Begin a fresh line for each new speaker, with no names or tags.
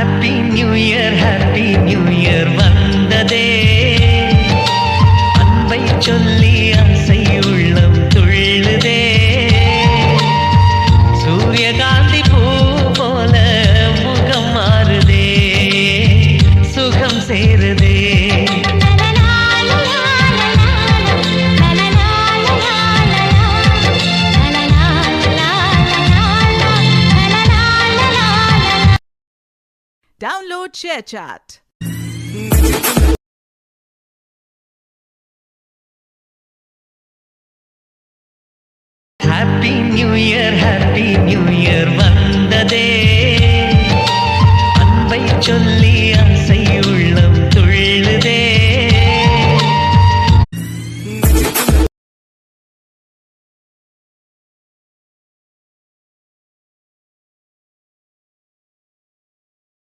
Happy new year வந்ததே அன்பை சொல்லி ஆசை உள்ளம் துள்ளுதே சூரியகாந்தி பூ போல முகம் மாறுதே சுகம் சேருதே
Download ShareChat.
Happy new year வந்ததே அன்பை சொல்லி